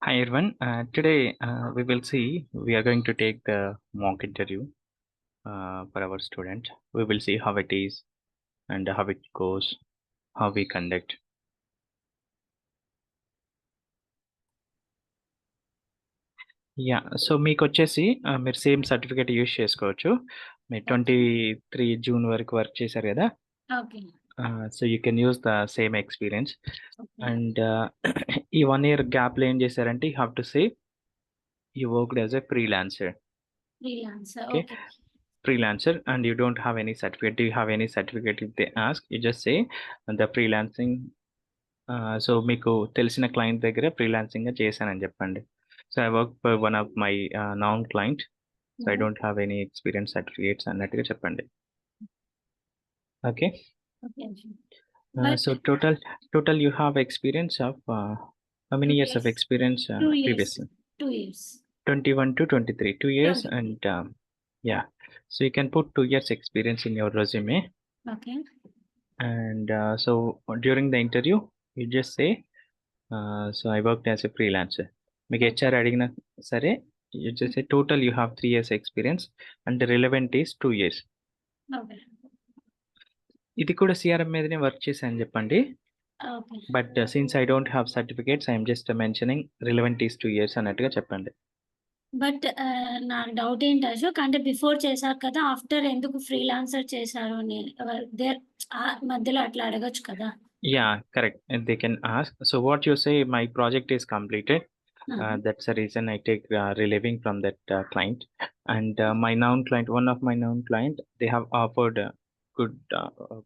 Hi everyone. Today we will see we are going to take the mock interview for our student. We will see how it is and how it goes, how we conduct. Yeah so మీకు వచ్చేసి మీరు same certificate use చేసుకోవచ్చు. మీరు 23 June వరకు work చేశారు కదా, okay. So you can use the same experience. Okay. And ఈ 1 year గ్యాప్లో ఏం చేశారంటే you have to say you worked as a freelancer. Freelancer. Okay. Okay. Freelancer and you don't have any certificate. Do you have any certificate? If they ask, you just say the freelancing. So మీకు తెలిసిన client దగ్గర freelancing చేశానని చెప్పండి. So I work for one of my non client, so I don't have any experience certificates అన్నట్టుగా చెప్పండి. Okay. Okay. So total you have experience of how many years of Yes. experience 2 years. previously? 2 years. 21 to 23, 2 years. 23. And yeah, so you can put 2 years experience in your resume. Okay. And so during the interview you just say so I worked as a freelancer. మీకు HR అడిగినా సరే you just say total you have 3 years experience and the relevant is 2 years. Okay. ఇది కూడా CRM మీదనే work చేశాను చెప్పండి. Okay. But since I don't have certificates I'm just mentioning relevant is 2 years అన్నట్టుగా చెప్పండి. బట్ నాకు డౌట్ ఏంటి అశోక్, అంటే బిఫోర్ చేశారు కదా, ఆఫ్టర్ ఎందుకు ఫ్రీలాన్సర్ చేశారు అని దేర్ మధ్యలో అట్లా అడగొచ్చు కదా. Yeah, correct. And they can ask. So what you say, my project is completed. That's the reason I take relieving from that client. And my known client, one of my known client, they have offered a good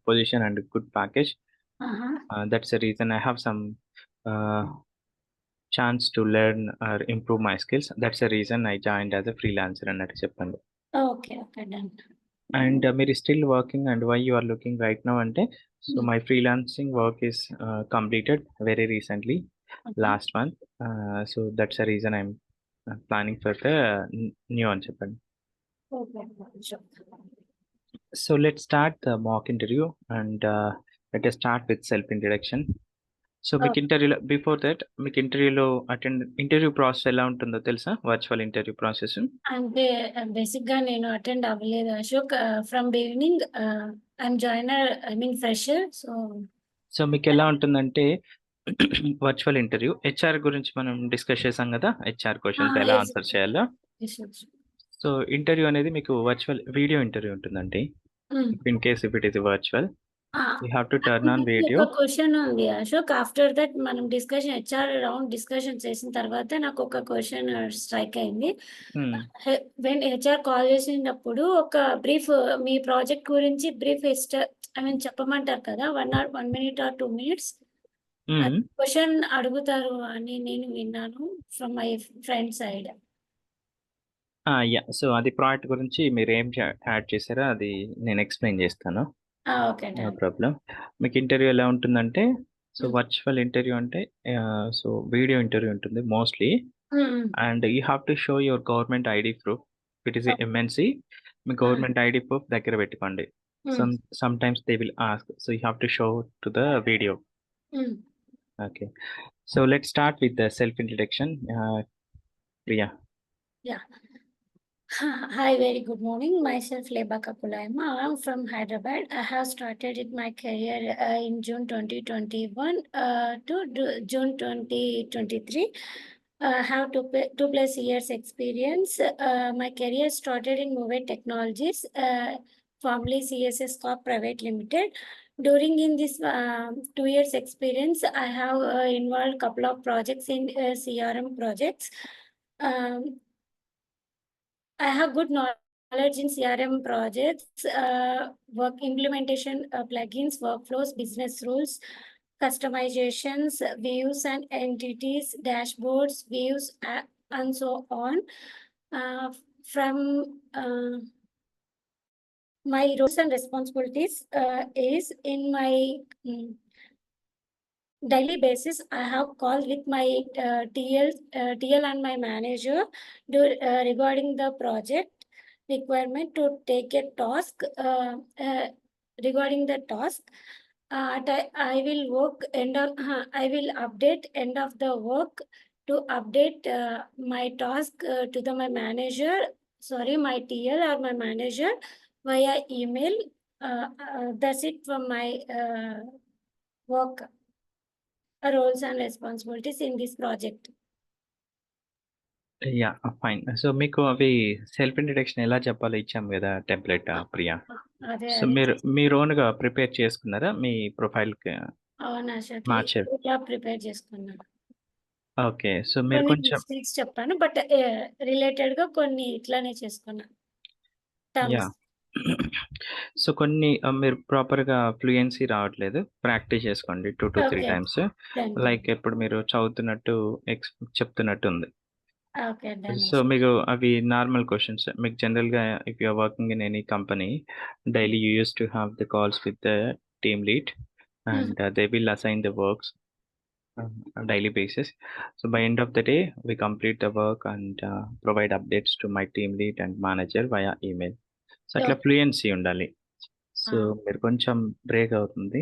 position and a good package. That's the reason I have some chance to learn or improve my skills. That's the reason I joined as a freelancer అన్నట్టు చెప్పండి. Okay. Okay, done. And మీరు still working and why you are looking right now అంటే so my freelancing work is completed very recently last month. So that's the reason I'm planning for the new అని చెప్పండి. Okay. So let's start the mock interview and let us start with self introduction. So మీకు ఇంటర్వ్యూలో before that మీకు interview process ఎలా ఉంటుందో తెలుసా? Virtual interview process అంటే basic గా నేను అటెండ్ అవ్వలేదు Ashok. From beginning I'm joiner, I mean fresher. So మీకు ఎలా ఉంటుందంటే వర్చువల్ ఇంటర్వ్యూ హెచ్ఆర్ గురించి మనం డిస్కస్ చేసాం కదా, హెచ్ఆర్ క్వశ్చన్స్ ఎలా ఆన్సర్ చేయాలో. సో ఇంటర్వ్యూ అనేది మీకు వర్చువల్ వీడియో ఇంటర్వ్యూ ఉంటుందండి. In case if it is virtual you have to turn on video. ఒక క్వశ్చన్ ఉంది అశోక్. ఆఫ్టర్ దట్ మనం డిస్కషన్ హెచ్ఆర్ రౌండ్ డిస్కషన్ చేసిన తర్వాత నాకు ఒక క్వశ్చన్ స్ట్రైక్ అయింది. వెన్ హెచ్ఆర్ కాల్ చేసినప్పుడు ఒక బ్రీఫ్ మీ ప్రాజెక్ట్ గురించి బ్రీఫ్ ఐ మీన్ చెప్పమంటారు కదా, 1 minute or 2 minutes క్వశ్చన్ అడుగుతారు అని నేను విన్నాను from my friend side. Yeah, so అది ప్రాజెక్ట్ గురించి మీరు ఏం యాడ్ చేశారో అది నేను ఎక్స్ప్లెయిన్ చేస్తాను. Okay, no problem. మీకు ఇంటర్వ్యూ ఎలా ఉంటుందంటే సో వర్చువల్ ఇంటర్వ్యూ అంటే సో వీడియో ఇంటర్వ్యూ ఉంటుంది mostly. And you have to show your government ID proof. It is MNC, మీ గవర్నమెంట్ ఐడి ప్రూఫ్ దగ్గర పెట్టుకోండి. Sometimes they will ask, so you have to show to the video. Okay, so let start with the self introduction. Priya. Yeah. Hi, very good morning. Myself Leba Kapulaima. I'm from Hyderabad. I have started my career in June 2021 to June 2023. I have 2+ years experience. My career started in Move Technologies, formerly CSS Corp Private Limited. During in this 2 years experience, I have involved couple of projects in CRM projects. I have good knowledge in CRM projects, work implementation, plugins, workflows, business rules, customizations, views and entities, dashboards, views, and so on. From my roles and responsibilities is in my daily basis, I have called with my TL and my manager regarding the project requirement to take a task. Regarding the task, I will work I will update end of the work to update my task to my manager, my TL or my manager via email. That's it from my work roles and responsibilities in this project. Yeah! Fine. So, మీకు అవి self introduction ఎలా చెప్పాలో ఇచ్చాం గదా! Template Priya. అదే so, అదే మీరు ఓన్‌గా ప్రిపేర్ చేసుకున్నారా? మీ ప్రొఫైల్‌కి అవునా అశోక్, మార్చే ఇలా ప్రిపేర్ చేసుకున్నాను. ఓకే. సో, మీరు కొన్ని కొంచెం మిస్టేక్స్ చెప్పాను. బట్ రిలేటెడ్‌గా కొన్ని ఇట్లానే చేసుకున్నా. టర్మ్స్. యాహ్! సో, కొన్ని మీరు ప్రాపర్‌గా ఫ్లూయెన్సీ రావట్లేదు. ప్రాక్టీస్ చేసుకోండి 2-3 ఓకే. టైమ్స్. డన్. లైక్ ఇప్పుడు మీరు చదువుతున్నట్టు చెప్తున్నట్టుంది. ఓకే. డన్. సో, మీకు అవి నార్మల్ క్వెషన్స్. మీకు జనరల్‌గా if you are working in any company, daily you used to have the calls with the team lead and they will assign the works on daily basis. So by end of the day, we complete the work and provide updates to my team lead and manager via email. So, అట్లా fluency ఉండాలి. So, మీరు కొంచెం break అవుతుంది.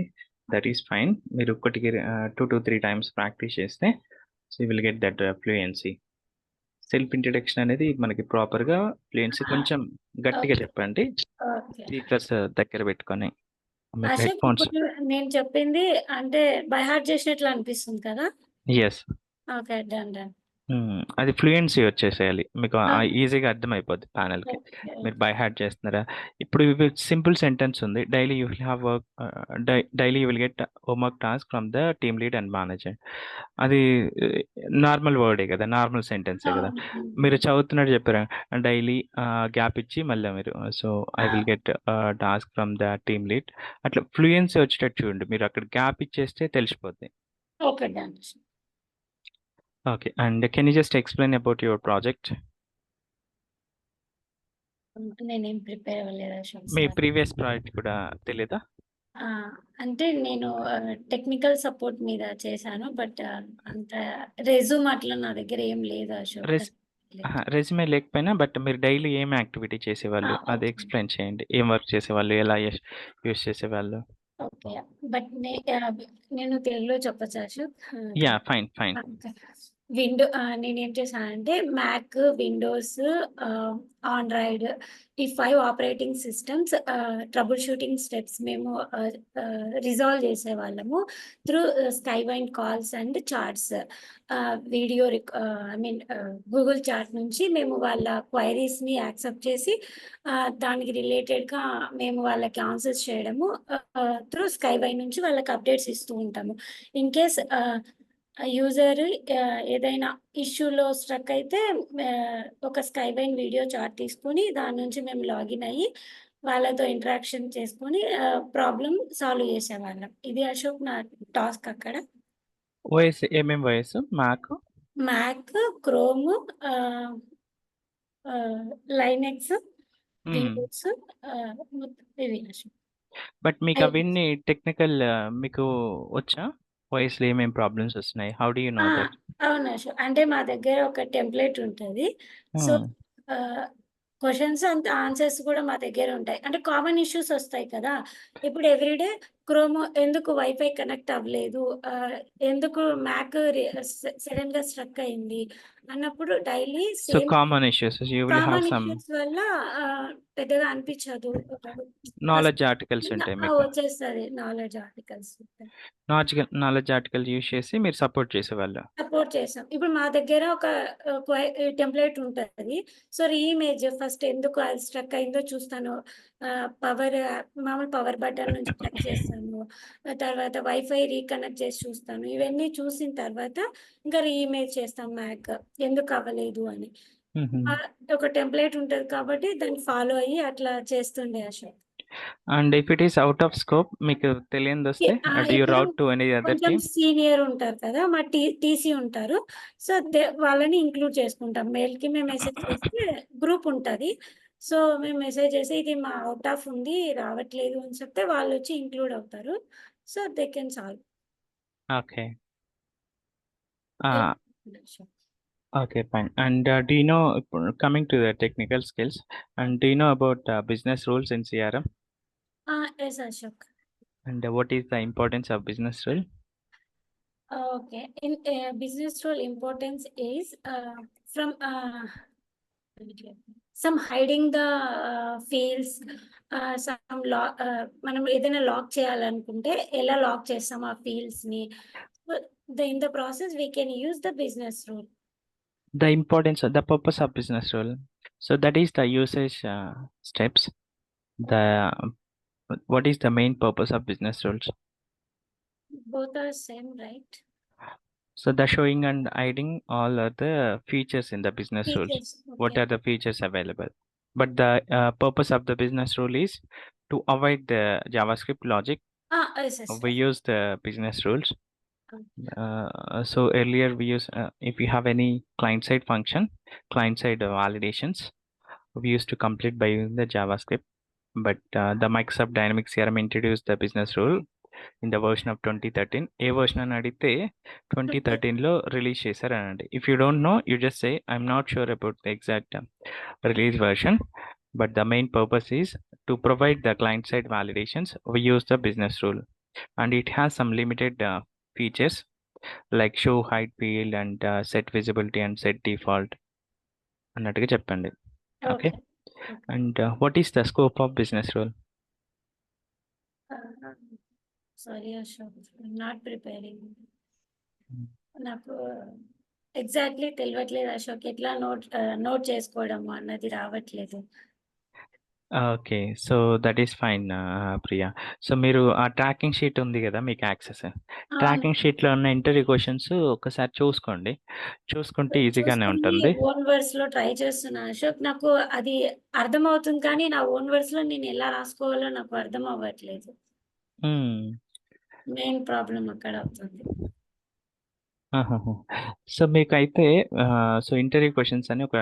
That is fine. మీరు ఒక్కటికి 2-3 times practice చేస్తే so, you will get that fluency. Self introduction అనేది మనకి ప్రాపర్‌గా ఫ్లూయెన్సీ కొంచెం గట్టిగా చెప్పండి. ఓకే. స్పీకర్స్ దగ్గర పెట్టుకొని. మీకు అశోక్, హెడ్‌ఫోన్స్ ఇప్పుడు నేను చెప్పింది అంటే బై హార్ట్ చేసినట్లు అనిపిస్తుంది కదా? యెస్. ఓకే. డన్. డన్. అది ఫ్లూయెన్సీ వచ్చేసేయాలి. మీకు ఈజీగా అర్థమైపోద్ది ప్యానెల్‌కి. ఓకే. మీరు బై హార్ట్ చేస్తున్నారా? ఇప్పుడు ఇవి సింపుల్ సెంటెన్స్ ఉంది. Daily you will have work daily you will get homework task from the team lead and manager. అది నార్మల్ వర్డే కదా! నార్మల్ సెంటెన్సే కదా! మీరు చదువుతున్నట్టు చెప్పారు. డైలీ గ్యాప్ ఇచ్చి మళ్ళా మీరు so, I will get task from the team lead. అట్లా ఫ్లూయెన్సీ వచ్చేటట్టు చూడండి. మీరు అక్కడ గ్యాప్ ఇచ్చేస్తే తెలిసిపోద్ది. Okay. Done. Okay. And can you just explain about your project? నేనేం ప్రిపేర్ అవ్వలేదు అశోక్ మీ సార్. ప్రీవియస్ ప్రాజెక్ట్ కూడా తెలీదా? అంటే నేను టెక్నికల్ సపోర్ట్ మీద చేశాను. బట్ అంత రెజ్యూమ్ అట్లా నా దగ్గర ఏం లేదు అశోక్. రెస్ రెజ్యూమే లేకపోయినా బట్ మీరు డైలీ ఏం యాక్టివిటీ చేసేవాళ్ళు? అది ఓకే. ఎక్స్‌ప్లెయిన్ చేయండి. ఏం వర్క్ చేసేవాళ్ళు? ఎలా యూజ్ చేసేవాళ్ళు? ఓకే. బట్ నేను తెలుగులో చెప్పొచ్చా అశోక్? యాహ్! ఫైన్. ఓకే. నేనేం చేశానంటే మ్యాక్, విండోస్, ఆండ్రాయిడ్ ఈ 5 operating systems troubleshooting steps మేము రిజాల్వ్ చేసేవాళ్ళము త్రూ స్కైవైన్ calls and chats. Video Google chat నుంచి మేము వాళ్ళ క్వైరీస్‌ని యాక్సెప్ట్ చేసి దానికి రిలేటెడ్‌గా మేము వాళ్ళకి ఆన్సర్స్ చేయడము త్రూ స్కైవైన్ నుంచి వాళ్ళకి అప్డేట్స్ ఇస్తూ ఉంటాము. ఇన్ కేస్ యూజర్ ఏదైనా ఇష్యూలో స్ట్రక్ అయితే ఒక స్కైవైన్ వీడియో చాట్ తీసుకొని దాని నుంచి మేము లాగిన్ అయ్యి వాళ్ళతో ఇంటరాక్షన్ చేసుకొని ప్రాబ్లమ్ సాల్వ్ చేసేవాళ్ళం. ఇది అశోక్ నా టాస్క్ అక్కడ. ఓఎస్ ఏమేం OS? Mac, Chrome, Linux, Windows ఇవి అశోక్. బట్ మీకు అవన్నీ టెక్నికల్ మీకు వచ్చా? ఓఎస్‌లో ఏమేం ప్రాబ్లమ్స్ వస్తున్నాయి? How do you know that? అవును అశోక్. అంటే మా దగ్గర ఒక టెంప్లేట్ ఉంటది. సో, ఆహ్, క్వెషన్స్ అండ్ ఆన్సర్స్ కూడా మా దగ్గర ఉంటాయి. అంటే కామన్ ఇష్యూస్ వస్తాయి కదా! ఇప్పుడు ఎవ్రీడే క్రోమ్ ఎందుకు వైఫై కనెక్ట్ అవ్వలేదు? ఎందుకు మ్యాక్ సడెన్‌గా స్ట్రక్ అయింది అన్నప్పుడు daily so, same common issues you will have common some issues వల్ల పెద్దగా అనిపించదు. నాలెడ్జ్ ఆర్టికల్స్ ఉంటాయి మీకు. వచ్చేస్తది knowledge articles. Knowledge article use చేసి మీరు సపోర్ట్ చేసేవాళ్ళు. సపోర్ట్ చేసాం. ఇప్పుడు మా దగ్గర ఒక టెంప్లేట్ ఉంటది. సో, రీఇమేజ్ ఫస్ట్ ఎందుకు అది స్ట్రక్ అయిందో చూస్తాను. మామూలు పవర్ బటన్ నుంచి ప్రెస్ చేస్తాను. తర్వాత వైఫై రీకనెక్ట్ చేసి చూస్తాను. ఇవన్నీ చూసిన తర్వాత ఇంకా రీఇమేజ్ చేస్తాం మ్యాక్. ఎందుకు అవ్వలేదు అని. హుహు. ఒక టెంప్లేట్ ఉంటది కాబట్టి దాన్ని ఫాలో అయ్యి అట్లా చేస్తుండే Ashok. And if it is out of scope మీకు తెలియనిదొస్తే డు యూ ఇప్పుడు రౌట్ టు ఎనీ అదర్ కొంచెం టీమ్? సీనియర్ ఉంటారు కదా! మా టీసీ ఉంటారు. సో, వాళ్ళని ఇంక్లూడ్ చేసుకుంటాం. మెయిల్‌కి మేము మెసేజ్ చేస్తే గ్రూప్ ఉంటది. సో, మేము మెసేజ్ చేసి ఇది మా ఔట్ ఆఫ్ ఉంది రావట్లేదు అని చెప్తే వాళ్ళొచ్చి ఇంక్లూడ్ అవుతారు. So, they can solve. Okay. Okay. Fine. And do you know ఇప్పుడు coming to the technical skills and do you know about business rules in CRM? Yes Ashok. And what is the importance of business rule? Okay. In business role, importance is from some hiding the fields, some lock. మనం ఏదైనా lock చేయాలనుకుంటే ఎలా lock చేస్తాం ఆ fields ని. In the process we can use the business rule. The importance of the purpose of business rule. So that is the usage steps. The what is the main purpose of business rules? Both are same, right? So the showing and hiding all are the features in the business rules. Features. What Okay. are the features available? But the purpose of the business rule is to avoid the JavaScript logic. Yes, yes. We use the business rules. Um, So earlier we use if we have any client-side function, client-side validations, we used to complete by using the JavaScript. But the Microsoft Dynamics CRM introduced the business rule in the version of 2013. ఏ version అని అడిగితే 2013లో release చేశారనండి. If you don't know you just say I'm not sure about the exact release version, but the main purpose is to provide the client side validations. We use the business rule, and it has some limited features like show hide field and set visibility and set default అన్నట్టుగా చెప్పండి. Okay. Okay. And what is the scope of business rule? Sorry, Ashok, I'm not preparing. నాకు exactly తెలియట్లేదు అశోక్, ఎట్లా note చేసుకోవడము అన్నది రావట్లేదు. Okay. So that is fine Priya. So మీరు ఆ ట్రాకింగ్ షీట్ ఉంది గదా! మీకు యాక్సెస్. ట్రాకింగ్ షీట్‌లో ఉన్న ఇంటర్వ్యూ క్వెషన్స్ ఒక్కసారి చూసుకోండి. చూసుకుంటే ఈజీగానే చూసుకుని ఉంటుంది. ఓన్ వర్డ్స్ లో ట్రై చేస్తున్నా అశోక్. నాకు అది అర్థమవుతుంది కానీ నా ఓన్ వర్డ్స్ లో నేను ఎలా రాసుకోవాలో నాకు అర్థం అవ్వట్లేదు. హ్మ్. మెయిన్ ప్రాబ్లం అక్కడ అవుతుంది. ఆహాహా! సో మీకైతే సో ఇంటర్వ్యూ క్వెషన్స్ అని ఒక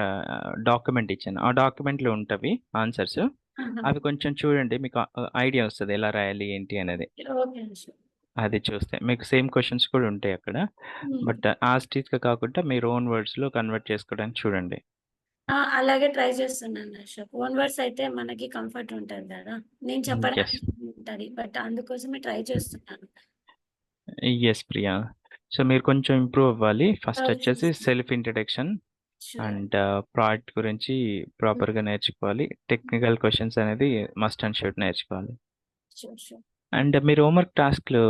డాక్యుమెంట్ ఇచ్చాను. ఆ డాక్యుమెంట్‌లో ఉంటవి ఆన్సర్స్. ఆహా. అవి కొంచెం చూడండి. మీకు ఐడియా వస్తది ఎలా రాయాలి ఏంటి అనేది. ఓకే అశోక్. అది చూస్తే మీకు సేమ్ క్వెషన్స్ కూడా ఉంటాయి అక్కడ. బట్ యాజ్ ఇట్ ఈస్‌గా కాకుండా మీరు ఓన్ వర్డ్స్‌లో కన్వర్ట్ చేసుకోవడానికి చూడండి. అలాగే ట్రై చేస్తున్నాను అశోక్. ఓన్ వర్డ్స్ అయితే మనకి కంఫర్ట్ ఉంటది కదా, నేను యెస్. చెప్పడానికి ఉంటది. బట్ అందుకోసమే ట్రై చేస్తున్నాను. యెస్ ప్రియా. సో మీరు కొంచెం ఇంప్రూవ్ అవ్వాలి. ఫస్ట్ వచ్చేసి Sure. Self introduction Sure. And product గురించి ప్రాపర్‌గా నేర్చుకోవాలి. టెక్నికల్ క్వెషన్స్ అనేది మస్ట్ అండ్ షుడ్ నేర్చుకోవాలి. Sure, sure. అండ్ మీరు హోంవర్క్ టాస్క్‌లు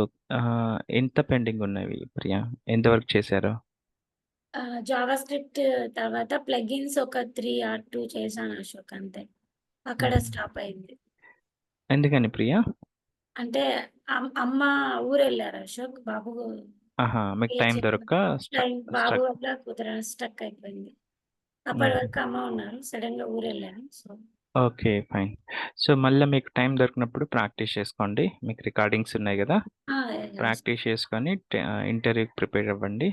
ఎంత పెండింగ్ ఉన్నవి ప్రియా? ఎంతవరకు చేశారు? జావా స్క్రిప్ట్ తర్వాత ప్లగిన్స్ ఒక 3 ఆర్ 2 చేశాను అశోక్, అంతే. అక్కడ స్టాప్ అయింది. ఎందుకని ప్రియా? అంటే అమ్మ ఊరెళ్ళారు అశోక్. బాబు ఆహా! మీకు టైం దొరక్క బాబు స్ట్రక్. వల్ల స్టక్ అయిపోయింది. అప్పటి వరకు అమ్మ ఉన్నారు, సడన్ గా ఊరెళ్ళాను. So okay. ఫైన్. సో మళ్ళా మీకు టైం దొరికినప్పుడు ప్రాక్టీస్ చేసుకోండి. మీకు రికార్డింగ్స్ ఉన్నాయి గదా! ప్రాక్టీస్ చేసుకొని ఇంటర్వ్యూకి ప్రిపేర్ అవ్వండి.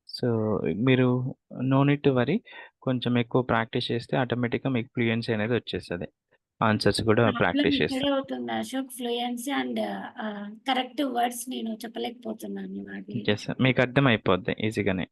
సో మీరు నో నీడ్ టు వరీ. కొంచెం ఎక్కువ ప్రాక్టీస్ చేస్తే ఆటోమేటిక్‌గా మీకు ఫ్లూయెన్సీ అనేది వచ్చేస్తది. ఆన్సర్స్ కూడా ప్రాక్టీస్ చేస్తే. ఇక్కడే అవుతుంది Ashok, fluency and correct words నేను చెప్పలేకపోతున్నాను. అది యెస్. మీకు అర్థమైపోద్ది ఈజీగానే.